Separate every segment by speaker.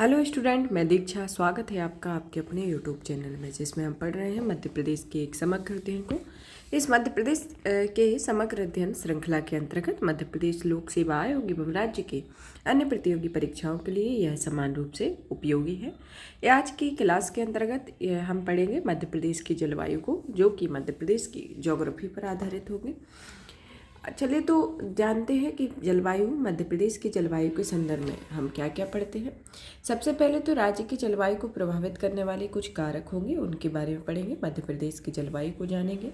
Speaker 1: Hello student, मैं दीक्षा। स्वागत है आपका आपके अपने यूट्यूब चैनल में, जिसमें हम पढ़ रहे हैं मध्य प्रदेश के एक समग्र अध्ययन को। इस मध्य प्रदेश के समग्र अध्ययन श्रृंखला के अंतर्गत मध्य प्रदेश लोक सेवा आयोग एवं राज्य की अन्य प्रतियोगी परीक्षाओं के लिए यह समान रूप से उपयोगी है। आज की क्लास के अंतर्गत हम पढ़ेंगे मध्य प्रदेश की जलवायु को, जो कि मध्य प्रदेश की ज्योग्राफी पर आधारित होगी। चलिए तो जानते हैं कि जलवायु, मध्य प्रदेश की जलवायु के संदर्भ में हम क्या क्या पढ़ते हैं। सबसे पहले तो राज्य की जलवायु को प्रभावित करने वाले कुछ कारक होंगे, उनके बारे में पढ़ेंगे। मध्य प्रदेश की जलवायु को जानेंगे।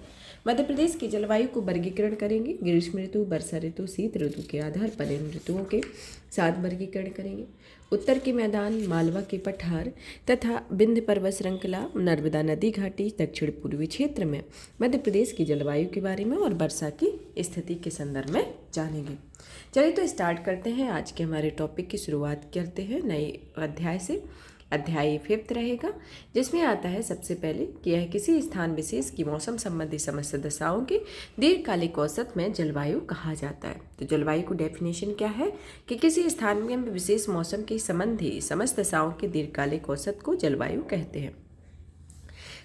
Speaker 1: मध्य प्रदेश की जलवायु को वर्गीकरण करेंगे। ग्रीष्म ऋतु, वर्षा ऋतु, शीत ऋतु के आधार पर इन ऋतुओं के साथ वर्गीकरण करेंगे। उत्तर के मैदान, मालवा के पठार तथा विंध्य पर्वत श्रृंखला, नर्मदा नदी घाटी, दक्षिण पूर्वी क्षेत्र में मध्य प्रदेश की जलवायु के बारे में और वर्षा की स्थिति के संदर्भ में जानेंगे। चलिए तो स्टार्ट करते हैं। आज के हमारे टॉपिक की शुरुआत करते हैं नए अध्याय से। अध्याय 5 रहेगा, जिसमें आता है सबसे पहले कि यह किसी स्थान विशेष की मौसम संबंधी समस्त दशाओं के दीर्घकालिक औसत में जलवायु कहा जाता है। तो जलवायु को डेफिनेशन क्या है कि किसी स्थान में विशेष मौसम की संबंधी समस्त दशाओं के दीर्घकालिक औसत को जलवायु कहते हैं।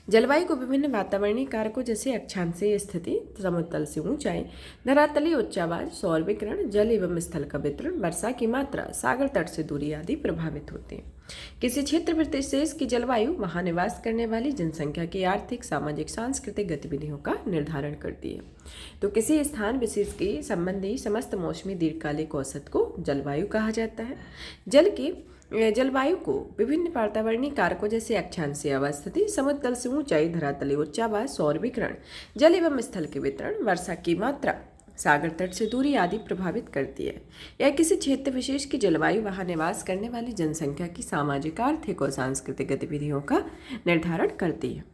Speaker 1: जलवायु को विभिन्न वातावरणीय कारकों जैसे अक्षांशीय स्थिति, समुद्र से ऊंचाई, धरातलीय उच्चावास, सौर विकिरण, जल एवं स्थल का वितरण, वर्षा की मात्रा, सागर तट से दूरी आदि प्रभावित होते हैं। किसी क्षेत्र विशेष की जलवायु वहां निवास करने वाली जनसंख्या की आर्थिक, सामाजिक, सांस्कृतिक गतिविधियों का निर्धारण करती है। तो किसी स्थान विशेष के संबंधी समस्त मौसमी दीर्घकालिक औसत को जलवायु कहा जाता है। जलवायु को विभिन्न वातावरणीय कारकों जैसे अक्षांशीय अवस्थिति, समुद्र तल से ऊंचाई, धरातलीय उच्चावास, सौर विकिरण, जल एवं स्थल के वितरण, वर्षा की मात्रा, सागर तट से दूरी आदि प्रभावित करती है। यह किसी क्षेत्र विशेष की जलवायु वहां निवास करने वाली जनसंख्या की सामाजिक, आर्थिक और सांस्कृतिक गतिविधियों का निर्धारण करती है।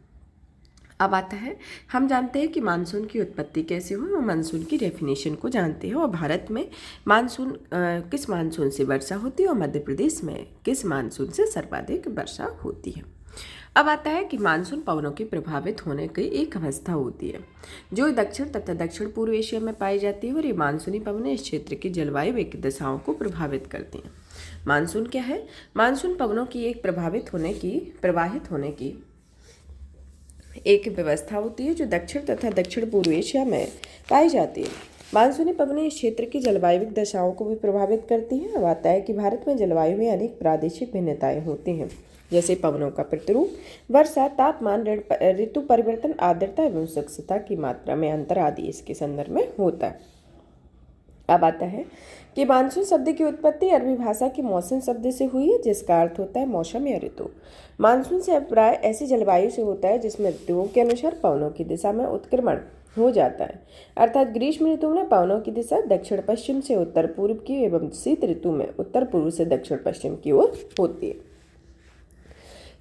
Speaker 1: अब आता है, हम जानते हैं कि मानसून की उत्पत्ति कैसे हुई और मानसून की डेफिनेशन को जानते हैं। और भारत में मानसून किस मानसून से वर्षा होती है और मध्य प्रदेश में किस मानसून से सर्वाधिक वर्षा होती है। अब आता है कि मानसून पवनों के प्रभावित होने की एक अवस्था होती है जो दक्षिण तथा दक्षिण पूर्व एशिया में पाई जाती है, और ये मानसूनी पवनें इस क्षेत्र की जलवायु एक दशाओं को प्रभावित करती हैं। मानसून क्या है? मानसून पवनों की एक प्रवाहित होने की एक व्यवस्था होती है जो दक्षिण तथा दक्षिण पूर्व एशिया में पाई जाती है। मानसूनी पवनें इस क्षेत्र की जलवायु दशाओं को भी प्रभावित करती हैं। अब आता है कि भारत में जलवायु में अनेक प्रादेशिक भिन्नताएं होती हैं, जैसे पवनों का प्रतिरूप, वर्षा, तापमान, ऋतु परिवर्तन, आर्द्रता एवं शुष्कता की मात्रा में अंतर आदि इसके संदर्भ में होता है। अब आता है कि मानसून शब्द की उत्पत्ति अरबी भाषा की मौसम शब्द से हुई है, जिसका अर्थ होता है मौसम या ऋतु। मानसून से अभिप्राय ऐसी जलवायु से होता है जिसमें ऋतुओं के अनुसार पवनों की दिशा में उत्क्रमण हो जाता है। अर्थात ग्रीष्म ऋतु में पवनों की दिशा दक्षिण पश्चिम से उत्तर पूर्व की एवं शीत ऋतु में उत्तर पूर्व से दक्षिण पश्चिम की ओर होती है।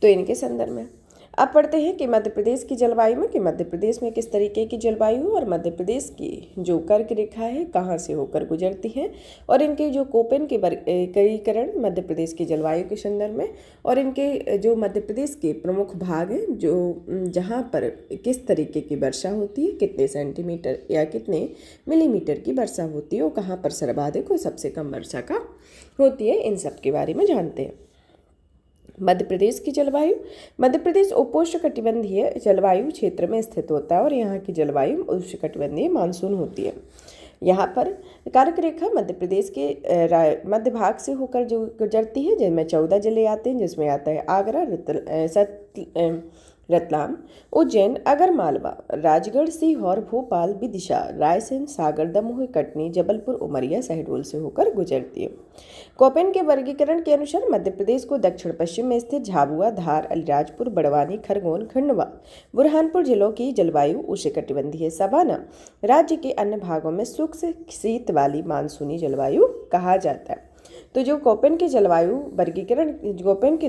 Speaker 1: तो इनके संदर्भ में अब पढ़ते हैं कि मध्य प्रदेश की जलवायु में कि मध्य प्रदेश में किस तरीके की जलवायु और मध्य प्रदेश की जो कर्क रेखा है कहाँ से होकर गुजरती है, और इनके जो कोपेन के वर्गीकरण मध्य प्रदेश की जलवायु के संदर्भ में, और इनके जो मध्य प्रदेश के प्रमुख भाग हैं जो जहाँ पर किस तरीके की वर्षा होती है, कितने सेंटीमीटर या कितने मिलीमीटर की वर्षा होती है, और कहाँ पर सर्वाधिक और सबसे कम वर्षा का होती है, इन सब के बारे में जानते हैं। मध्य प्रदेश की जलवायु, मध्य प्रदेश उपोष्णकटिबंधीय जलवायु क्षेत्र में स्थित होता है और यहाँ की जलवायु उष्णकटिबंधीय मानसून होती है। यहाँ पर कर्क रेखा मध्य प्रदेश के मध्य भाग से होकर जो गुजरती है, जिनमें 14 जिले आते हैं, जिसमें आता है आगरा, रतलाम, उज्जैन, आगरमालवा, राजगढ़, सीहोर, भोपाल, विदिशा, रायसेन, सागर, दमोह, कटनी, जबलपुर, उमरिया, शहडोल से होकर गुजरती है। कोपेन के वर्गीकरण के अनुसार मध्य प्रदेश को दक्षिण पश्चिम में स्थित झाबुआ, धार, अलीराजपुर, बड़वानी, खरगोन, खंडवा, बुरहानपुर जिलों की जलवायु उष्णकटिबंधीय सवाना, राज्य के अन्य भागों में शुष्क शीत वाली मानसूनी जलवायु कहा जाता है। तो जो कोपेन के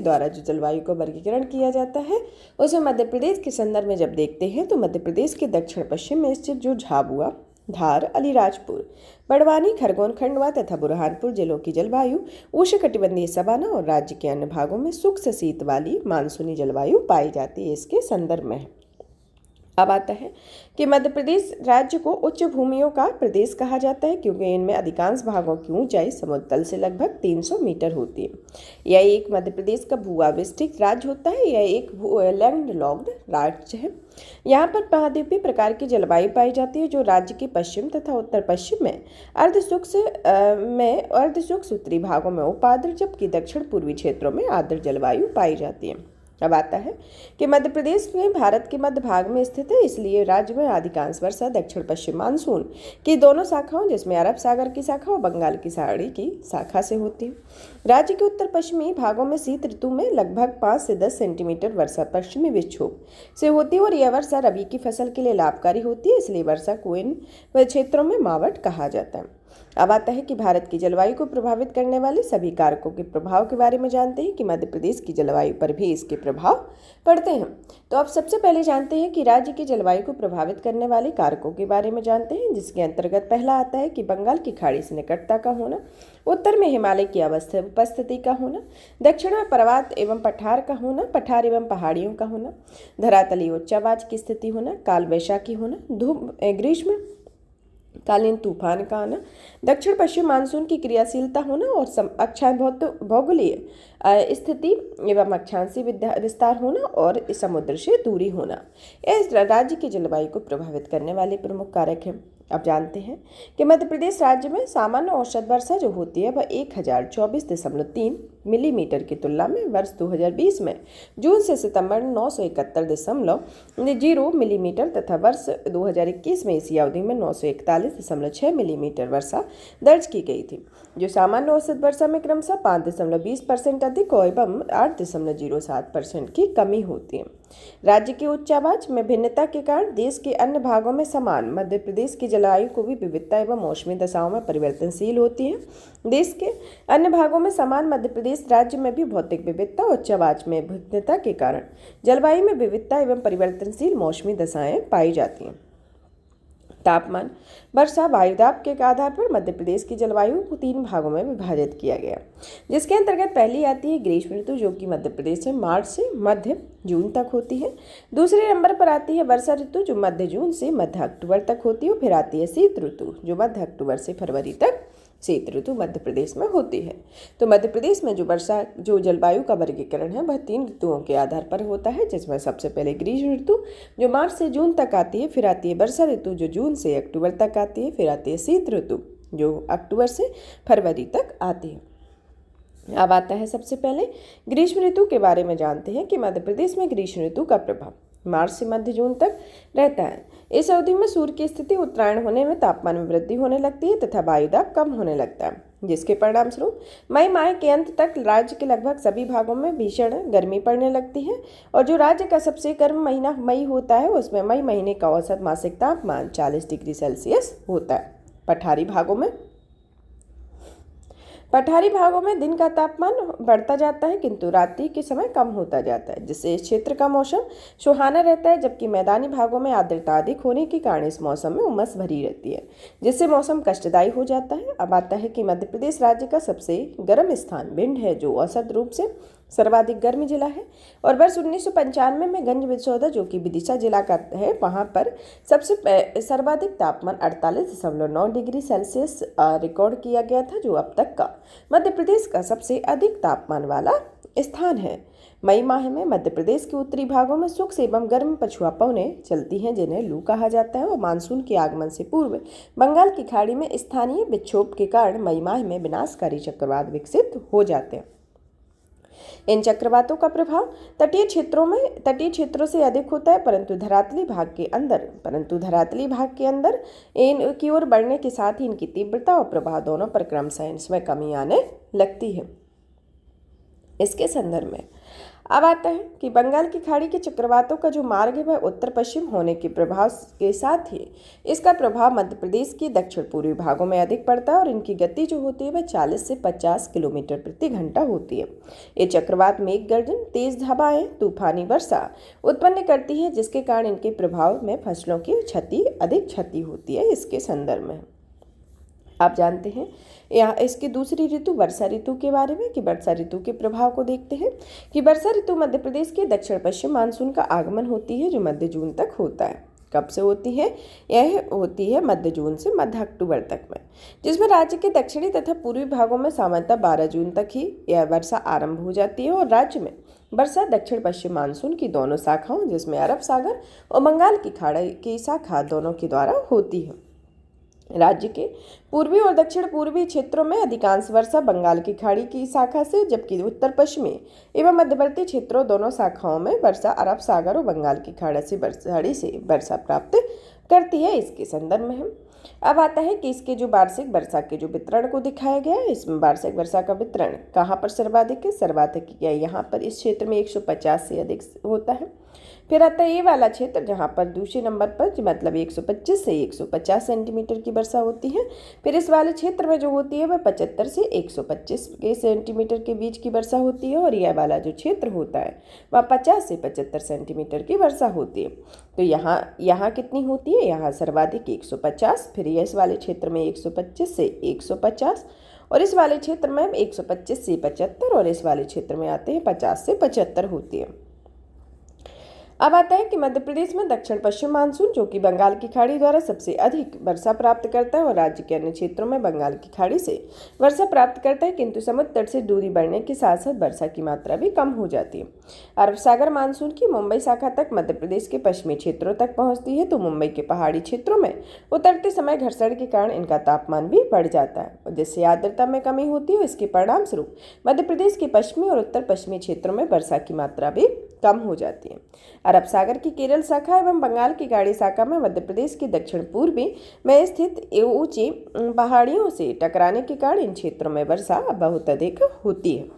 Speaker 1: द्वारा जो जलवायु का वर्गीकरण किया जाता है, उसे मध्य प्रदेश के संदर्भ में जब देखते हैं तो मध्य प्रदेश के दक्षिण पश्चिम में स्थित जो झाबुआ, धार, अलीराजपुर, बड़वानी, खरगोन, खंडवा तथा बुरहानपुर जिलों की जलवायु उष्णकटिबंधीय सवाना और राज्य के अन्य भागों में शुष्क शीत वाली मानसूनी जलवायु पाई जाती है, इसके संदर्भ में है। अब आता है कि मध्य प्रदेश राज्य को उच्च भूमियों का प्रदेश कहा जाता है क्योंकि इनमें अधिकांश भागों की ऊंचाई समुद्र तल से लगभग 300 मीटर होती है। यह एक मध्य प्रदेश का भूआविष्टिक राज्य होता है। यह एक लैंडलॉक्ड राज्य है। यहाँ पर महाद्वीपीय प्रकार की जलवायु पाई जाती है जो राज्य के पश्चिम तथा उत्तर पश्चिम में अर्धशुष्क उत्तरी भागों में उपाद्र जबकि दक्षिण पूर्वी क्षेत्रों में आर्द्र जलवायु पाई जाती है। अब आता है कि मध्य प्रदेश में भारत के मध्य भाग में स्थित है, इसलिए राज्य में अधिकांश वर्षा दक्षिण पश्चिम मानसून की दोनों शाखाओं जिसमें अरब सागर की शाखा और बंगाल की खाड़ी की शाखा से होती है। राज्य के उत्तर पश्चिमी भागों में शीत ऋतु में लगभग 5 से 10 सेंटीमीटर वर्षा पश्चिमी विक्षोभ से होती है और यह वर्षा रबी की फसल के लिए लाभकारी होती है, इसलिए वर्षा को इन क्षेत्रों में मावट कहा जाता है। अब आता है कि भारत की जलवायु को प्रभावित करने वाले सभी कारकों के प्रभाव के बारे में जानते हैं कि मध्य प्रदेश की जलवायु पर भी इसके प्रभाव पड़ते हैं। तो अब सबसे पहले जानते हैं कि राज्य की जलवायु को प्रभावित करने वाले कारकों के बारे में जानते हैं, जिसके अंतर्गत पहला आता है कि बंगाल की खाड़ी से निकटता का होना, उत्तर में हिमालय की उपस्थिति का होना, दक्षिण में पर्वत एवं पठार का होना, पठार एवं पहाड़ियों का होना, धरातलीय उच्चावाच की स्थिति होना, काल वैशाखी होना, ग्रीष्म कालीन तूफान का आना, दक्षिण पश्चिम मानसून की क्रियाशीलता होना और अक्षांश भौगोलिक स्थिति एवं अक्षांशीय विस्तार होना और समुद्र से दूरी होना इस राज्य की जलवायु को प्रभावित करने वाले प्रमुख कारक हैं। अब जानते हैं कि मध्य प्रदेश राज्य में सामान्य औसत वर्षा जो होती है वह 1024.3 मिलीमीटर की तुलना में वर्ष 2020 में जून से सितंबर 971.0 मिलीमीटर तथा वर्ष 2021 में इसी अवधि में 941.6 मिलीमीटर वर्षा दर्ज की गई थी, जो सामान्य औसत वर्षा में क्रमशः 5.20% अधिक और एवं 8.07% की कमी होती है। राज्य के उच्चावाच में भिन्नता के कारण देश के अन्य भागों में समान मध्य प्रदेश की जलवायु को भी विविधता एवं मौसमी दशाओं में परिवर्तनशील होती है। देश के अन्य भागों में समान मध्य प्रदेश राज्य में भी भौतिक विविधता और उच्चावाच में भिन्नता के कारण जलवायु में विविधता एवं परिवर्तनशील मौसमी दशाएं पाई जाती हैं। तापमान, वर्षा, वायुदाब के आधार पर मध्य प्रदेश की जलवायु को 3 भागों में विभाजित किया गया, जिसके अंतर्गत पहली आती है ग्रीष्म ऋतु जो कि मध्य प्रदेश में मार्च से मध्य जून तक होती है। दूसरे नंबर पर आती है वर्षा ऋतु जो मध्य जून से मध्य अक्टूबर तक होती है। फिर आती है शीत ऋतु जो मध्य अक्टूबर से फरवरी तक शीत ऋतु मध्य प्रदेश में होती है। तो मध्य प्रदेश में जो जलवायु का वर्गीकरण है वह 3 ऋतुओं के आधार पर होता है, जिसमें सबसे पहले ग्रीष्म ऋतु जो मार्च से जून तक आती है, फिर आती है वर्षा ऋतु जो जून से अक्टूबर तक आती है, फिर आती है शीत ऋतु जो अक्टूबर से फरवरी तक आती है। अब आता है सबसे पहले ग्रीष्म ऋतु के बारे में जानते हैं कि मध्य प्रदेश में ग्रीष्म ऋतु का प्रभाव मार्च से मध्य जून तक रहता है। इस अवधि में सूर्य की स्थिति उत्तरायण होने में तापमान में वृद्धि होने लगती है तथा वायुदाब कम होने लगता है, जिसके परिणाम स्वरूप मई माह के अंत तक राज्य के लगभग सभी भागों में भीषण गर्मी पड़ने लगती है। और जो राज्य का सबसे गर्म महीना मई होता है उसमें मई महीने का औसत मासिक तापमान 40 डिग्री सेल्सियस होता है। पठारी भागों में दिन का तापमान बढ़ता जाता है किंतु रात्रि के समय कम होता जाता है, जिससे इस क्षेत्र का मौसम सुहाना रहता है, जबकि मैदानी भागों में आर्द्रता अधिक होने के कारण इस मौसम में उमस भरी रहती है, जिससे मौसम कष्टदायी हो जाता है। अब आता है कि मध्य प्रदेश राज्य का सबसे गर्म स्थान भिंड है जो औसत रूप से सर्वाधिक गर्म जिला है और वर्ष 1995 में गंज बिचौदा जो कि विदिशा जिला का है वहां पर सबसे सर्वाधिक तापमान 48.9 डिग्री सेल्सियस रिकॉर्ड किया गया था, जो अब तक का मध्य प्रदेश का सबसे अधिक तापमान वाला स्थान है। मई माह में मध्य प्रदेश के उत्तरी भागों में शुष्क एवं गर्म पछुआ पवनें चलती हैं जिन्हें लू कहा जाता है और मानसून के आगमन से पूर्व बंगाल की खाड़ी में स्थानीय विक्षोभ के कारण मई माह में विनाशकारी चक्रवात विकसित हो जाते हैं। इन चक्रवातों का प्रभाव तटीय क्षेत्रों से अधिक होता है, परंतु धरातली भाग के अंदर इनकी ओर बढ़ने के साथ ही इनकी तीव्रता और प्रभाव दोनों पर क्रमशः इसमें कमी आने लगती है। इसके संदर्भ में अब आता है कि बंगाल की खाड़ी के चक्रवातों का जो मार्ग है वह उत्तर पश्चिम होने के प्रभाव के साथ ही इसका प्रभाव मध्य प्रदेश के दक्षिण पूर्वी भागों में अधिक पड़ता है और इनकी गति जो होती है वह 40 से 50 किलोमीटर प्रति घंटा होती है। ये चक्रवात मेघ गर्जन, तेज हवाएं, तूफानी वर्षा उत्पन्न करती है, जिसके कारण इनके प्रभाव में फसलों की अधिक क्षति होती है। इसके संदर्भ में आप जानते हैं यहाँ इसकी दूसरी ऋतु वर्षा ऋतु के बारे में, कि वर्षा ऋतु के प्रभाव को देखते हैं कि वर्षा ऋतु मध्य प्रदेश के दक्षिण पश्चिम मानसून का आगमन होती है, जो मध्य जून तक होता है। कब से होती है? यह होती है मध्य जून से मध्य अक्टूबर तक में, जिसमें राज्य के दक्षिणी तथा पूर्वी भागों में सामान्यतः 12 जून तक ही यह वर्षा आरंभ हो जाती है और राज्य में वर्षा दक्षिण पश्चिम मानसून की दोनों शाखाओं, जिसमें अरब सागर और बंगाल की खाड़ी की शाखा दोनों के द्वारा होती है। राज्य के पूर्वी और दक्षिण पूर्वी क्षेत्रों में अधिकांश वर्षा बंगाल की खाड़ी की शाखा से, जबकि उत्तर पश्चिमी एवं मध्यवर्ती क्षेत्रों दोनों शाखाओं में वर्षा अरब सागर और बंगाल की खाड़ी से वर्षा प्राप्त करती है। इसके संदर्भ में हम अब आता है कि इसके जो वार्षिक वर्षा के जो वितरण को दिखाया गया है, इसमें वार्षिक वर्षा का वितरण कहाँ पर सर्वाधिक है? सर्वाधिक यहाँ पर इस क्षेत्र में 150 से अधिक होता है। फिर आता है ये वाला क्षेत्र जहाँ पर दूसरे नंबर पर मतलब 125 से 150 सेंटीमीटर की वर्षा होती है। फिर इस वाले क्षेत्र में जो होती है वह 75 से 125 सेंटीमीटर के बीच की वर्षा होती है और यह वाला जो क्षेत्र होता है वह 50 से 75 सेंटीमीटर की वर्षा होती है। तो यहाँ कितनी होती है? यहाँ सर्वाधिक 150, फिर इस वाले क्षेत्र में 125 से 150 और इस वाले क्षेत्र में 125 से 75 और इस वाले क्षेत्र में आते हैं 50 से 75 होती है। अब आता है कि मध्य प्रदेश में दक्षिण पश्चिम मानसून, जो कि बंगाल की खाड़ी द्वारा सबसे अधिक वर्षा प्राप्त करता है और राज्य के अन्य क्षेत्रों में बंगाल की खाड़ी से वर्षा प्राप्त करता है, किंतु समुद्र तट से दूरी बढ़ने के साथ साथ वर्षा की मात्रा भी कम हो जाती है। अरब सागर मानसून की मुंबई शाखा तक मध्य प्रदेश के पश्चिमी क्षेत्रों तक पहुंचती है, तो मुंबई के पहाड़ी क्षेत्रों में उतरते समय घर्षण के कारण इनका तापमान भी बढ़ जाता है और जिससे आर्द्रता में कमी होती है। इसके परिणाम स्वरूप मध्य प्रदेश के पश्चिमी और उत्तर पश्चिमी क्षेत्रों में वर्षा की मात्रा भी कम हो जाती है। अरब सागर की केरल शाखा एवं बंगाल की खाड़ी शाखा में मध्य प्रदेश के दक्षिण पूर्वी में स्थित ऊंची पहाड़ियों से टकराने के कारण इन क्षेत्रों में वर्षा बहुत अधिक होती है।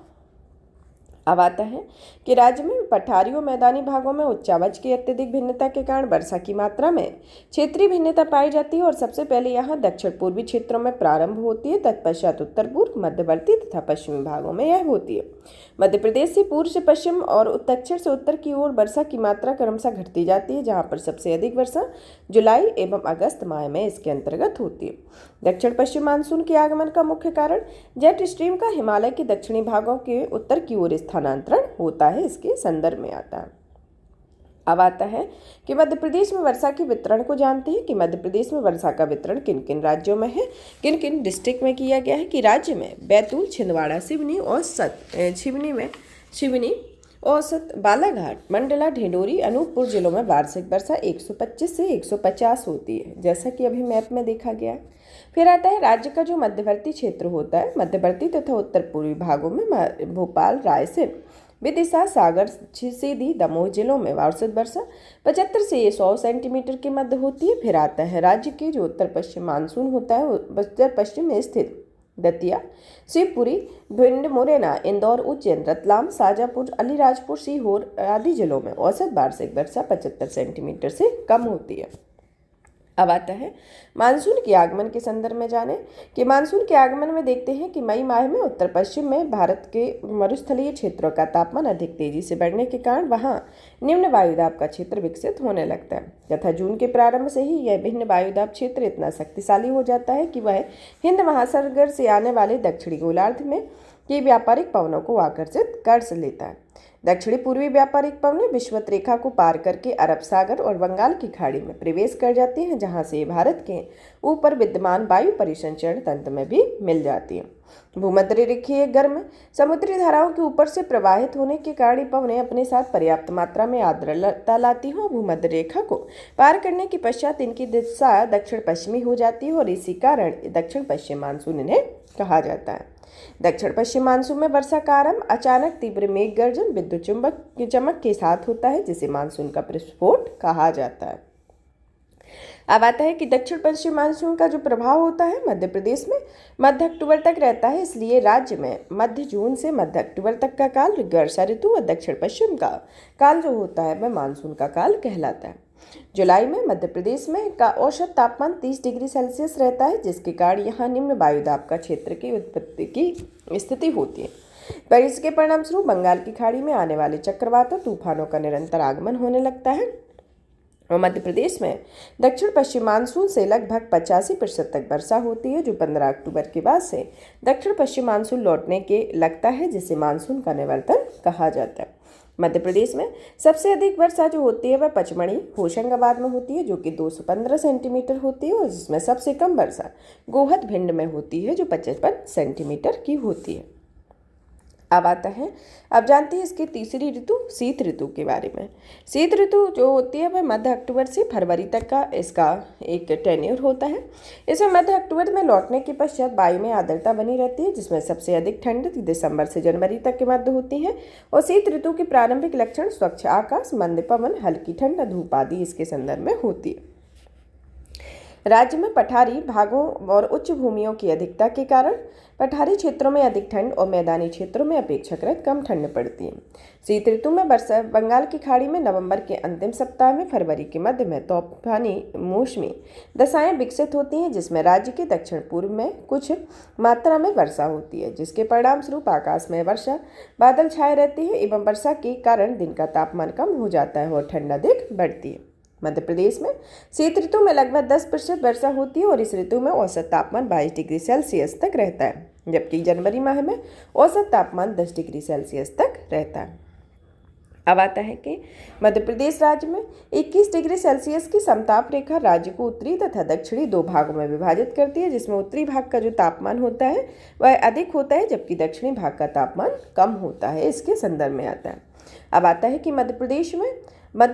Speaker 1: अब आता है कि राज्य में पठारी और मैदानी भागों में उच्चावच की अत्यधिक भिन्नता के कारण वर्षा की मात्रा में क्षेत्रीय भिन्नता पाई जाती है और सबसे पहले यहाँ दक्षिण पूर्वी क्षेत्रों में प्रारंभ होती है, तत्पश्चात उत्तर पूर्व, मध्यवर्ती तथा पश्चिमी भागों में यह होती है। मध्य प्रदेश से पूर्व से पश्चिम और दक्षिण से उत्तर की ओर वर्षा की मात्रा क्रमशः घटती जाती है, जहाँ पर सबसे अधिक वर्षा जुलाई एवं अगस्त माह में इसके अंतर्गत होती है। दक्षिण पश्चिम मानसून के आगमन का मुख्य कारण जेट स्ट्रीम का हिमालय के दक्षिणी भागों के उत्तर की ओर स्थानांतरण होता है, इसके संदर्भ में आता है। अब आता है कि मध्य प्रदेश में वर्षा के वितरण को जानते हैं कि मध्य प्रदेश में वर्षा का वितरण किन किन राज्यों में है, किन किन डिस्ट्रिक्ट में किया गया है। कि राज्य में बैतूल, छिंदवाड़ा, सिवनी, औसत, बालाघाट, मंडला, ढिंडोरी, अनूपपुर जिलों में वार्षिक वर्षा 125 से 150 होती है, जैसा कि अभी मैप में देखा गया है। फिर आता है राज्य का जो मध्यवर्ती क्षेत्र होता है, मध्यवर्ती तथा उत्तर पूर्वी भागों में भोपाल, रायसेन, विदिशा, सागर, सीधी, दमोह जिलों में औसत वर्षा 75 से 100 सेंटीमीटर के मध्य होती है। फिर आता है राज्य के जो उत्तर पश्चिम मानसून होता है, उत्तर पश्चिम में स्थित दतिया, शिवपुरी, भिंड, मुरैना, इंदौर, उज्जैन, रतलाम, शाजापुर, अलीराजपुर, सीहोर आदि जिलों में औसत वार्षिक वर्षा 75 सेंटीमीटर से कम होती है। अब आता है मानसून के आगमन के संदर्भ में जाने कि मानसून के आगमन में देखते हैं कि मई माह में उत्तर पश्चिम में भारत के मरुस्थलीय क्षेत्रों का तापमान अधिक तेजी से बढ़ने के कारण वहां निम्न वायुदाब का क्षेत्र विकसित होने लगता है तथा जून के प्रारंभ से ही यह भिन्न वायुदाब क्षेत्र इतना शक्तिशाली हो जाता है कि वह हिंद महासागर से आने वाले दक्षिणी गोलार्ध में के व्यापारिक पवनों को आकर्षित कर लेता है। दक्षिणी पूर्वी व्यापारिक पवनें विषुवत रेखा को पार करके अरब सागर और बंगाल की खाड़ी में प्रवेश कर जाती हैं, जहां से भारत के ऊपर विद्यमान वायु परिसंचरण तंत्र में भी मिल जाती है। भूमध्य रेखीय गर्म समुद्री धाराओं के ऊपर से प्रवाहित होने के कारण पवनें अपने साथ पर्याप्त मात्रा में आर्द्रता लाती हैं। भूमध्य रेखा को पार करने के पश्चात इनकी दिशा दक्षिण पश्चिमी हो जाती है और इसी कारण दक्षिण पश्चिम मानसून इन्हें कहा जाता है। दक्षिण पश्चिम मानसून में वर्षा का आरंभ अचानक तीव्र मेघ गर्जन, विद्युत चमक के साथ होता है, जिसे मानसून का प्रस्फोट कहा जाता है। अब आता है कि दक्षिण पश्चिम मानसून का जो प्रभाव होता है मध्य प्रदेश में मध्य अक्टूबर तक रहता है, इसलिए राज्य में मध्य जून से मध्य अक्टूबर तक का काल वर्षा ऋतु और दक्षिण पश्चिम का काल जो होता है वह मानसून का काल कहलाता है। जुलाई में मध्य प्रदेश में का औसत तापमान 30 डिग्री सेल्सियस रहता है, जिसके कारण यहाँ निम्न वायुदाब का क्षेत्र की उत्पत्ति की स्थिति होती है। पर इसके परिणामस्वरूप बंगाल की खाड़ी में आने वाले चक्रवात और तूफानों का निरंतर आगमन होने लगता है और मध्य प्रदेश में दक्षिण पश्चिम मानसून से लगभग 85% तक वर्षा होती है, जो 15 अक्टूबर के बाद से दक्षिण पश्चिम मानसून लौटने के लगता है, जिसे मानसून का निवर्तन कहा जाता है। मध्य प्रदेश में सबसे अधिक वर्षा जो होती है वह पचमढ़ी होशंगाबाद में होती है, जो कि 215 सेंटीमीटर होती है, और जिसमें सबसे कम वर्षा गोहद भिंड में होती है, जो 55 सेंटीमीटर की होती है। अब आता है, अब जानते हैं इसकी तीसरी ऋतु शीत ऋतु के बारे में। शीत ऋतु जो होती है वह मध्य अक्टूबर से फरवरी तक का इसका एक टेन्योर होता है। इसमें मध्य अक्टूबर में लौटने के पश्चात वायु में आर्द्रता बनी रहती है, जिसमें सबसे अधिक ठंड दिसंबर से जनवरी तक के मध्य होती है। और शीत ऋतु के प्रारंभिक लक्षण स्वच्छ आकाश, मंद पवन, हल्की ठंड, धूप आदि इसके संदर्भ में होती है। राज्य में पठारी भागों और उच्च भूमियों की अधिकता के कारण पठारी क्षेत्रों में अधिक ठंड और मैदानी क्षेत्रों में अपेक्षाकृत कम ठंड पड़ती है। शीत ऋतु में वर्षा बंगाल की खाड़ी में नवंबर के अंतिम सप्ताह में फरवरी के मध्य में तूफानी मौसमी दशाएं विकसित होती हैं, जिसमें राज्य के दक्षिण पूर्व में कुछ मात्रा में वर्षा होती है, जिसके परिणाम स्वरूप आकाश में वर्षा बादल छाए रहते हैं एवं वर्षा के कारण दिन का तापमान कम हो जाता है और ठंड अधिक बढ़ती है। मध्य प्रदेश में शीत ऋतु में लगभग 10% वर्षा होती है और इस ऋतु में औसत तापमान 22 डिग्री सेल्सियस तक रहता है, जबकि जनवरी माह में औसत तापमान 10 डिग्री सेल्सियस तक रहता है। अब आता है कि मध्य प्रदेश राज्य में 21 डिग्री सेल्सियस की समताप रेखा राज्य को उत्तरी तथा दक्षिणी दो भागों में विभाजित करती है, जिसमें उत्तरी भाग का जो तापमान होता है वह अधिक होता है, जबकि दक्षिणी भाग का तापमान कम होता है। इसके संदर्भ में आता है। अब आता है कि मध्य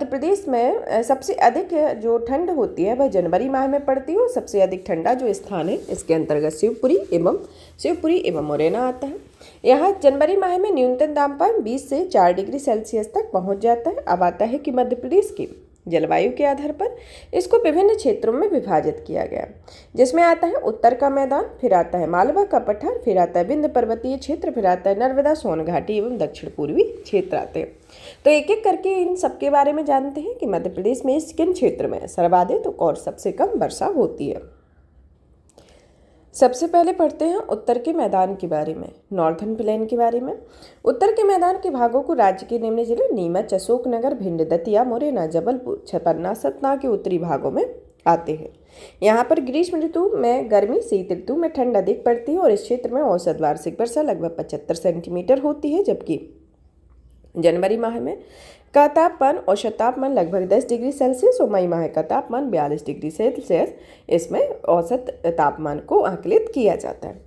Speaker 1: प्रदेश में सबसे अधिक जो ठंड होती है वह जनवरी माह में पड़ती है और सबसे अधिक ठंडा जो स्थान है इसके अंतर्गत शिवपुरी एवं मुरैना आता है। यहाँ जनवरी माह में न्यूनतम तापमान 20 से 4 डिग्री सेल्सियस तक पहुँच जाता है। अब आता है कि मध्य प्रदेश की जलवायु के आधार पर इसको विभिन्न क्षेत्रों में विभाजित किया गया, जिसमें आता है उत्तर का मैदान, फिर आता है मालवा का पठार, फिर आता है विंध्य पर्वतीय क्षेत्र, फिर आता है नर्मदा सोन घाटी एवं दक्षिण पूर्वी क्षेत्र आते हैं। तो एक एक करके इन सबके बारे में जानते हैं कि मध्य प्रदेश में किन क्षेत्र में सर्वाधिक और सबसे कम वर्षा होती है। सबसे पहले पढ़ते हैं उत्तर के मैदान के बारे में, नॉर्थर्न प्लेन के बारे में। उत्तर के मैदान के भागों को राज्य के निम्न जिले नीमच, अशोकनगर, भिंड, दतिया, मुरैना, जबलपुर, छपन्ना, सतना के उत्तरी भागों में आते हैं। यहाँ पर ग्रीष्म ऋतु में गर्मी, शीत ऋतु में ठंड अधिक पड़ती है और इस क्षेत्र में औसत वार्षिक वर्षा लगभग 75 सेंटीमीटर होती है, जबकि जनवरी माह में का तापमान औसत तापमान लगभग 10 डिग्री सेल्सियस और मई माह का तापमान 42 डिग्री सेल्सियस इसमें औसत तापमान को आकलित किया जाता है।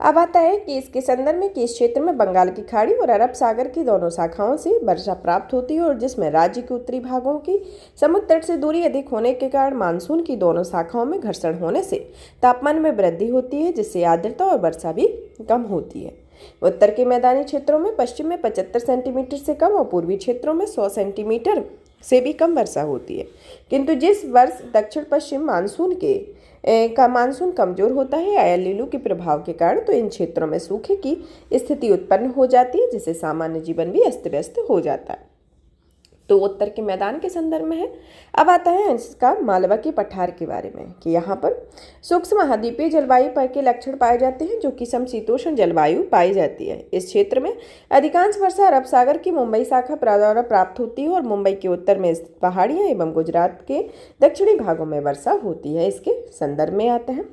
Speaker 1: अब आता है कि इसके संदर्भ में कि इस क्षेत्र में बंगाल की खाड़ी और अरब सागर की दोनों शाखाओं से वर्षा प्राप्त होती है और जिसमें राज्य के उत्तरी भागों की समुद्र तट से दूरी अधिक होने के कारण मानसून की दोनों शाखाओं में घर्षण होने से तापमान में वृद्धि होती है, जिससे आर्द्रता और वर्षा भी कम होती है। उत्तर के मैदानी क्षेत्रों में पश्चिम में 75 सेंटीमीटर से कम और पूर्वी क्षेत्रों में 100 सेंटीमीटर से भी कम वर्षा होती है, किंतु जिस वर्ष दक्षिण पश्चिम मानसून का मानसून कमजोर होता है एल नीनो के प्रभाव के कारण, तो इन क्षेत्रों में सूखे की स्थिति उत्पन्न हो जाती है, जिससे सामान्य जीवन भी अस्त व्यस्त हो जाता है। तो उत्तर के मैदान के संदर्भ में है। अब आता है इसका मालवा के पठार के बारे में कि यहाँ पर शुष्क महाद्वीपीय जलवायु पर के लक्षण पाए जाते हैं, जो कि समशीतोष्ण जलवायु पाई जाती है। इस क्षेत्र में अधिकांश वर्षा अरब सागर की मुंबई शाखा द्वारा प्राप्त होती है और मुंबई के उत्तर में स्थित पहाड़ियाँ एवं गुजरात के दक्षिणी भागों में वर्षा होती है। इसके संदर्भ में आता है।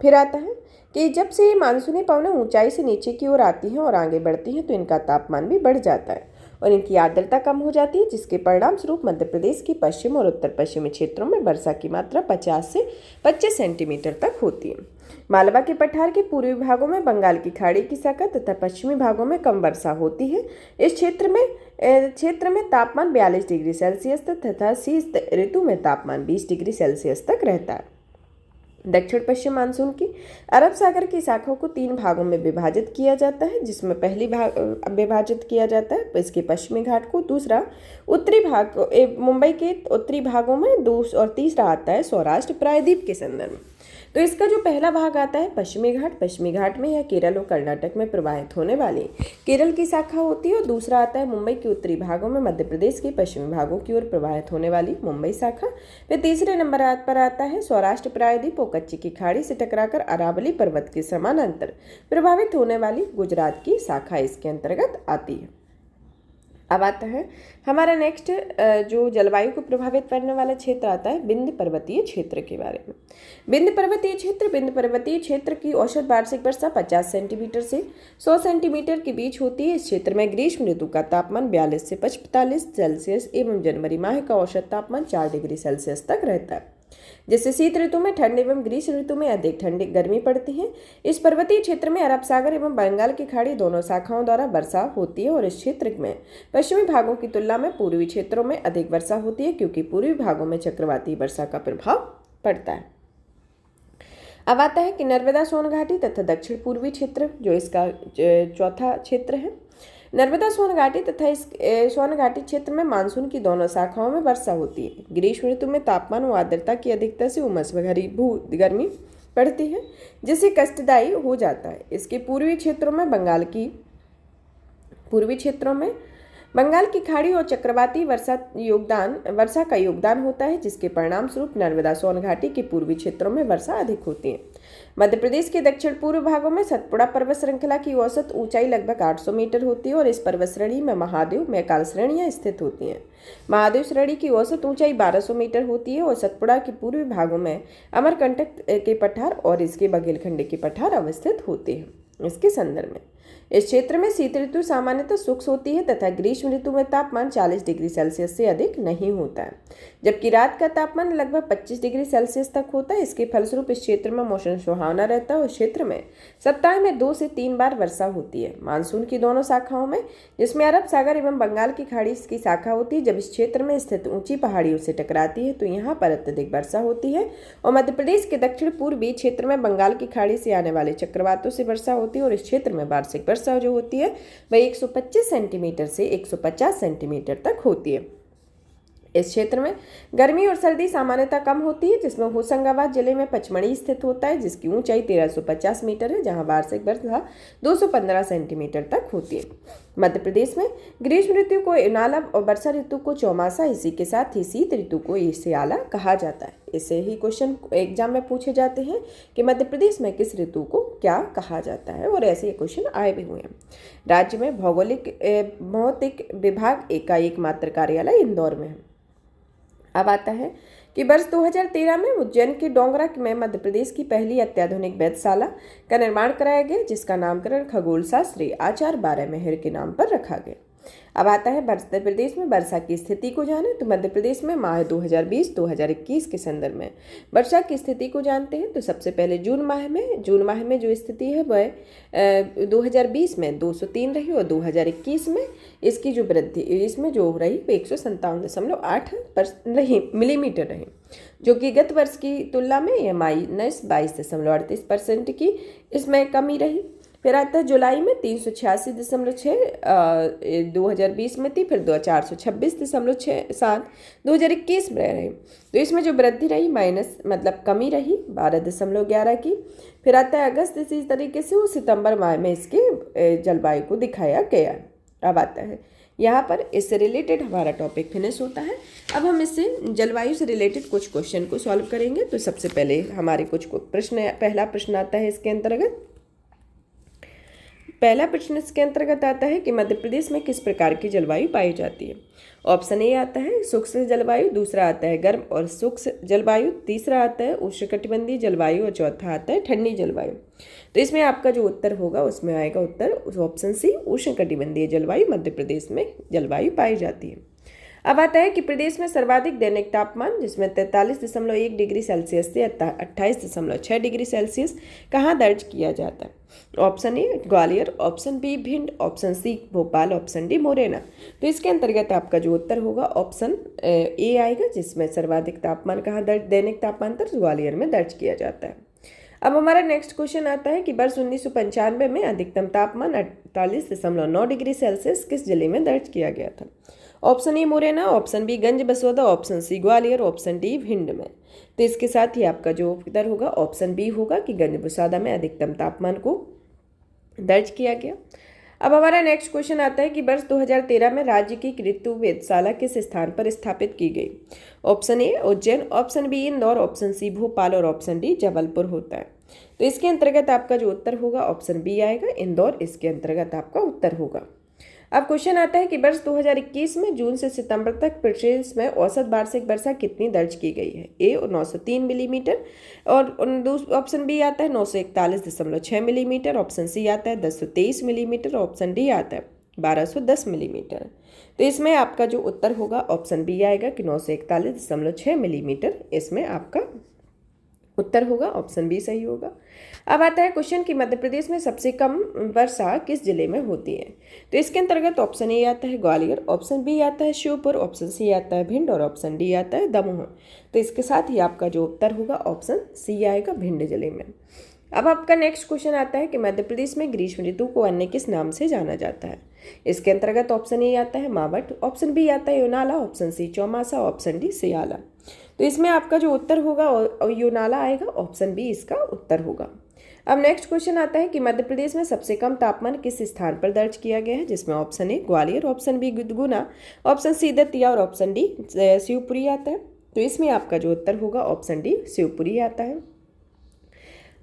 Speaker 1: फिर आता है कि जब से मानसूनी पवनें ऊंचाई से नीचे की ओर आती हैं और आगे बढ़ती हैं तो इनका तापमान भी बढ़ जाता है और इनकी आर्द्रता कम हो जाती है, जिसके परिणाम स्वरूप मध्य प्रदेश की पश्चिम और उत्तर पश्चिमी क्षेत्रों में वर्षा की मात्रा 50 से 25 सेंटीमीटर तक होती है। मालवा के पठार के पूर्वी भागों में बंगाल की खाड़ी की शाखा तथा पश्चिमी भागों में कम वर्षा होती है। इस क्षेत्र में तापमान 42 डिग्री सेल्सियस तथा शीत ऋतु में तापमान 20 डिग्री सेल्सियस तक रहता है। दक्षिण पश्चिम मानसून की अरब सागर की शाखाओं को 3 भागों में विभाजित किया जाता है, जिसमें पहली भाग विभाजित किया जाता है इसके पश्चिमी घाट को, दूसरा उत्तरी भाग मुंबई के उत्तरी भागों में, और तीसरा आता है सौराष्ट्र प्रायद्वीप के संदर्भ में। तो इसका जो पहला भाग आता है पश्चिमी घाट में यह केरल और कर्नाटक में प्रवाहित होने वाली केरल की शाखा होती है और दूसरा आता है मुंबई के उत्तरी भागों में मध्य प्रदेश के पश्चिमी भागों की ओर प्रवाहित होने वाली मुंबई शाखा। फिर तीसरे नंबर पर आता है सौराष्ट्र प्रायद्वीप और कच्ची की खाड़ी से टकराकर अरावली पर्वत के समानांतर प्रभावित होने वाली गुजरात की शाखा इसके अंतर्गत आती है। अब आता है हमारा नेक्स्ट जो जलवायु को प्रभावित करने वाला क्षेत्र आता है विंध्य पर्वतीय क्षेत्र के बारे में। विंध्य पर्वतीय क्षेत्र की औसत वार्षिक वर्षा 50 सेंटीमीटर से 100 सेंटीमीटर के बीच होती है। इस क्षेत्र में ग्रीष्म ऋतु का तापमान 42 से 45 सेल्सियस एवं जनवरी माह का औसत तापमान 4 डिग्री सेल्सियस तक रहता है, जिससे शीत ऋतु में ठंड एवं ग्रीष्म ऋतु में अधिक ठंडी गर्मी पड़ती है। इस पर्वतीय क्षेत्र में अरब सागर एवं बंगाल की खाड़ी दोनों शाखाओं द्वारा वर्षा होती है और इस क्षेत्र में पश्चिमी भागों की तुलना में पूर्वी क्षेत्रों में अधिक वर्षा होती है, क्योंकि पूर्वी भागों में चक्रवाती वर्षा का प्रभाव पड़ता है। अब आता है कि नर्मदा सोन घाटी तथा दक्षिण पूर्वी क्षेत्र, जो इसका चौथा क्षेत्र है। नर्मदा सोन घाटी तथा इस सोन घाटी क्षेत्र में मानसून की दोनों शाखाओं में वर्षा होती है। ग्रीष्म ऋतु में तापमान व आर्द्रता की अधिकता से उमस भरी गर्मी पड़ती है, जिससे कष्टदायी हो जाता है। इसके पूर्वी क्षेत्रों में बंगाल की खाड़ी और चक्रवाती वर्षा का योगदान होता है, जिसके परिणाम स्वरूप नर्मदा सोन घाटी के पूर्वी क्षेत्रों में वर्षा अधिक होती है। मध्य प्रदेश के दक्षिण पूर्व भागों में सतपुड़ा पर्वत श्रृंखला की औसत ऊंचाई लगभग 800 मीटर होती है और इस पर्वत श्रेणी में महादेव मैकाल श्रेणियां स्थित होती हैं। महादेव श्रेणी की औसत ऊंचाई 1200 मीटर होती है और सतपुड़ा के पूर्वी भागों में अमरकंटक के पठार और इसके बघेलखंड के पठार अवस्थित होते हैं। इसके संदर्भ में इस क्षेत्र में शीत ऋतु सामान्यतः शुष्क होती है तथा ग्रीष्म ऋतु में तापमान 40 डिग्री सेल्सियस से अधिक नहीं होता है, जबकि रात का तापमान लगभग 25 डिग्री सेल्सियस तक होता है। इसके फलस्वरूप इस क्षेत्र में मौसम सुहावना रहता है और क्षेत्र में सप्ताह में 2 से 3 बार वर्षा होती है। मानसून की दोनों शाखाओं में, जिसमें अरब सागर एवं बंगाल की खाड़ी की शाखा होती है, जब इस क्षेत्र में स्थित ऊंची पहाड़ियों से टकराती है तो यहाँ पर अत्यधिक वर्षा होती है और मध्य प्रदेश के दक्षिण पूर्वी क्षेत्र में बंगाल की खाड़ी से आने वाले चक्रवातों से वर्षा होती है और इस क्षेत्र में वार्षिक वर्षा जो होती है वह 125 सेंटीमीटर से 150 सेंटीमीटर तक होती है। इस क्षेत्र में गर्मी और सर्दी सामान्यतः कम होती है, जिसमें होशंगाबाद जिले में पचमढ़ी स्थित होता है, जिसकी ऊंचाई 1350 मीटर है, जहां वार्षिक वर्षा 215 सेंटीमीटर तक होती है। मध्य प्रदेश में ग्रीष्म ऋतु को इनाला और वर्षा ऋतु को चौमासा, इसी के साथ ही शीत ऋतु को सियाला कहा जाता है। इससे ही क्वेश्चन एग्जाम में पूछे जाते हैं कि मध्य प्रदेश में किस ऋतु को क्या कहा जाता है, और ऐसे क्वेश्चन आए भी हुए हैं। राज्य में भौतिक विभाग का एकमात्र कार्यालय इंदौर में है। अब आता है कि वर्ष 2013 में उज्जैन के डोंगरा में मध्य प्रदेश की पहली अत्याधुनिक वेधशाला का निर्माण कराया गया, जिसका नामकरण खगोल शास्त्री आचार्य बारहमेहर के नाम पर रखा गया। अब आता है मध्य प्रदेश में वर्षा की स्थिति को जाने। तो मध्य प्रदेश में माह 2020-2021 के संदर्भ में वर्षा की स्थिति को जानते हैं। तो सबसे पहले जून माह में जो स्थिति है वह 2020 में 203 रही और 2021 में इसकी जो वृद्धि इसमें जो रही वो 157.8 मिलीमीटर रही, जो कि गत वर्ष की तुलना में यह -22.38% की इसमें कमी रही। फिर आता है जुलाई में 386.6 2020 में थी, फिर 426.7 2021 में रही। तो इसमें जो वृद्धि रही कमी रही 12.11 की। फिर आता है अगस्त, इसी तरीके से वो सितंबर माह में इसके जलवायु को दिखाया गया। अब आता है यहाँ पर इससे रिलेटेड हमारा टॉपिक फिनिश होता है। अब हम इससे जलवायु से रिलेटेड कुछ क्वेश्चन को सॉल्व करेंगे। तो सबसे पहले हमारे कुछ प्रश्न, पहला प्रश्न आता है इसके अंतर्गत। पहला प्रश्न इसके अंतर्गत आता है कि मध्य प्रदेश में किस प्रकार की जलवायु पाई जाती है। ऑप्शन ए आता है शुष्क जलवायु, दूसरा आता है गर्म और शुष्क जलवायु, तीसरा आता है उष्णकटिबंधीय जलवायु और चौथा आता है ठंडी जलवायु। तो इसमें आपका जो उत्तर होगा उसमें आएगा उत्तर ऑप्शन सी, उष्णकटिबंधीय जलवायु मध्य प्रदेश में जलवायु पाई जाती है। अब आता है कि प्रदेश में सर्वाधिक दैनिक तापमान, जिसमें 43.1 डिग्री सेल्सियस से 28.6 डिग्री सेल्सियस कहाँ दर्ज किया जाता है। Option A Gwalior, option B Bhind, option C Bhopal, option D Morena. तो इसके अंतर्गत आपका जो उत्तर होगा ऑप्शन ए आएगा, जिसमें सर्वाधिक तापमान कहाँ दर्ज, दैनिक तापमान दर्ज ग्वालियर में दर्ज किया जाता है। अब हमारा नेक्स्ट क्वेश्चन आता है कि वर्ष 1995 में अधिकतम तापमान 48.9 डिग्री सेल्सियस किस जिले में दर्ज किया गया था। Option A Morena, option B Ganj Basoda, option C Gwalior, option D Bhind में। तो इसके साथ ही आपका जो उत्तर होगा ऑप्शन बी होगा कि गंज बसोदा में अधिकतम तापमान को दर्ज किया गया। अब हमारा नेक्स्ट क्वेश्चन आता है कि वर्ष 2013 में राज्य की ऋतु वेधशाला किस स्थान पर स्थापित की गई। Option A Ujjain, option B Indore, option C Bhopal और ऑप्शन डी जबलपुर होता है। तो इसके अंतर्गत आपका जो उत्तर होगा ऑप्शन बी आएगा, इंदौर इसके अंतर्गत आपका उत्तर होगा। अब क्वेश्चन आता है कि वर्ष 2021 में जून से सितंबर तक प्रदेश में औसत वार्षिक वर्षा कितनी दर्ज की गई है। ए 903 मिलीमीटर और ऑप्शन बी आता है 941.6 मिलीमीटर, ऑप्शन सी आता है 1023 मिलीमीटर, ऑप्शन डी आता है 1210 मिलीमीटर। तो इसमें आपका जो उत्तर होगा ऑप्शन बी आएगा कि 941.6 मिलीमीटर इसमें आपका उत्तर होगा, ऑप्शन बी सही होगा। अब आता है क्वेश्चन कि मध्य प्रदेश में सबसे कम वर्षा किस जिले में होती है। तो इसके अंतर्गत ऑप्शन ए आता है ग्वालियर, ऑप्शन बी आता है श्योपुर, ऑप्शन सी आता है भिंड और ऑप्शन डी आता है दमोह। तो इसके साथ ही आपका जो उत्तर होगा ऑप्शन सी आएगा, भिंड जिले में। अब आपका नेक्स्ट क्वेश्चन आता है कि मध्य प्रदेश में ग्रीष्म ऋतु को अन्य किस नाम से जाना जाता है। इसके अंतर्गत ऑप्शन ए आता है मावठ, ऑप्शन बी आता है योनाला, ऑप्शन सी चौमासा, ऑप्शन डी सियाला। तो इसमें आपका जो उत्तर होगा योनाला आएगा, ऑप्शन बी इसका उत्तर होगा। अब नेक्स्ट क्वेश्चन आता है कि मध्य प्रदेश में सबसे कम तापमान किस स्थान पर दर्ज किया गया है, जिसमें option A Gwalior, option B Guna, option C Datia और ऑप्शन डी शिवपुरी आता है। तो इसमें आपका जो उत्तर होगा ऑप्शन डी शिवपुरी आता है।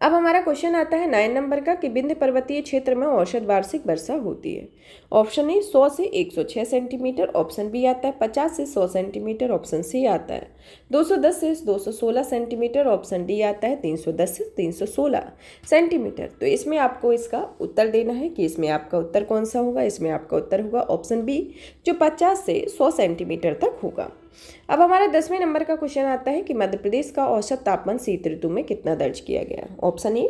Speaker 1: अब हमारा क्वेश्चन आता है 9 नंबर का कि विंध्य पर्वतीय क्षेत्र में औसत वार्षिक वर्षा होती है। ऑप्शन ए 100 से 106 सेंटीमीटर, ऑप्शन बी आता है 50 से 100 सेंटीमीटर, ऑप्शन सी आता है 210 से 216 सेंटीमीटर, ऑप्शन डी आता है 310 से 316 सेंटीमीटर। तो इसमें आपको इसका उत्तर देना है कि इसमें आपका उत्तर कौन सा होगा। इसमें आपका उत्तर होगा ऑप्शन बी जो 50 से 100 सेंटीमीटर तक होगा। अब हमारा 10वें नंबर का क्वेश्चन आता है कि मध्य प्रदेश का औसत तापमान शीत ऋतु में कितना दर्ज किया गया। Option A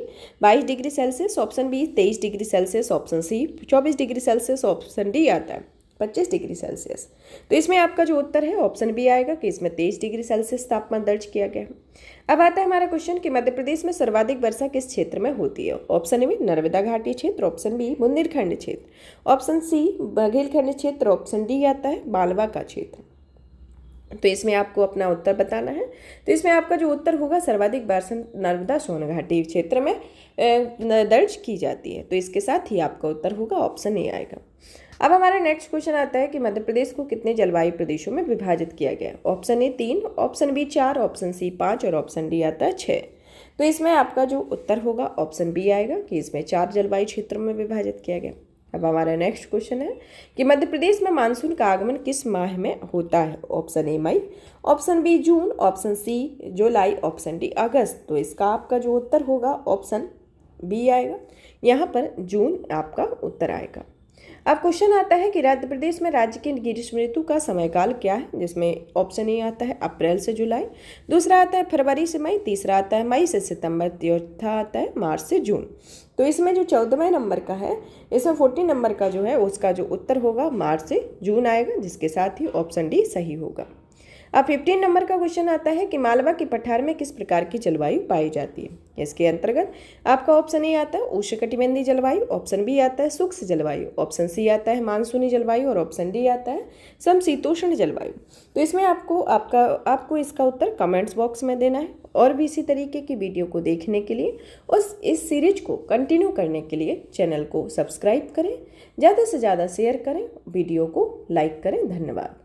Speaker 1: 22 degree Celsius, option B 23 degree Celsius, option C 24 degree Celsius, option D आता है 25 डिग्री सेल्सियस। तो इसमें आपका जो उत्तर है ऑप्शन बी आएगा कि इसमें 23 डिग्री सेल्सियस तापमान दर्ज किया गया है। अब आता है हमारा क्वेश्चन कि मध्य प्रदेश में सर्वाधिक वर्षा किस क्षेत्र में होती है। ऑप्शन ए नर्मदा घाटी क्षेत्र, ऑप्शन बी बुंदेलखंड क्षेत्र, ऑप्शन सी बघेलखंड क्षेत्र, ऑप्शन डी आता है मालवा का क्षेत्र। तो इसमें आपको अपना उत्तर बताना है। तो इसमें आपका जो उत्तर होगा सर्वाधिक वर्षा नर्मदा सोन घाटी क्षेत्र में दर्ज की जाती है। तो इसके साथ ही आपका उत्तर होगा ऑप्शन ए आएगा। अब हमारा नेक्स्ट क्वेश्चन आता है कि मध्य प्रदेश को कितने जलवायु प्रदेशों में विभाजित किया गया। Option A 3, option B 4, option C 5 और ऑप्शन डी आता है 6। तो इसमें आपका जो उत्तर होगा ऑप्शन बी आएगा कि इसमें 4 जलवायु क्षेत्रों में विभाजित किया गया। अब हमारा नेक्स्ट क्वेश्चन है कि मध्य प्रदेश में मानसून का आगमन किस माह में होता है। ऑप्शन ए मई, ऑप्शन बी जून, ऑप्शन सी जुलाई, ऑप्शन डी अगस्त। तो इसका आपका जो उत्तर होगा ऑप्शन बी आएगा, यहाँ पर जून आपका उत्तर आएगा। अब क्वेश्चन आता है कि मध्य प्रदेश में राज्य के ग्रीष्म ऋतु का समयकाल क्या है, जिसमें ऑप्शन ए आता है अप्रैल से जुलाई, दूसरा आता है फरवरी से मई, तीसरा आता है मई से सितंबर, चौथा आता है मार्च से जून। तो इसमें जो 14वें नंबर का है, इसमें 14 नंबर का जो है उसका जो उत्तर होगा मार्च से जून आएगा, जिसके साथ ही ऑप्शन डी सही होगा। अब 15 नंबर का क्वेश्चन आता है कि मालवा के पठार में किस प्रकार की जलवायु पाई जाती है। इसके अंतर्गत आपका ऑप्शन ए आता है उष्णकटिबंधीय जलवायु, ऑप्शन बी आता है शुष्क जलवायु, ऑप्शन सी आता है मानसूनी जलवायु और ऑप्शन डी आता है समशीतोष्ण जलवायु। तो इसमें आपको इसका उत्तर कमेंट्स बॉक्स में देना है। और भी इसी तरीके की वीडियो को देखने के लिए और इस सीरीज को कंटिन्यू करने के लिए चैनल को सब्सक्राइब करें, ज़्यादा से ज़्यादा शेयर करें, वीडियो को लाइक करें। धन्यवाद।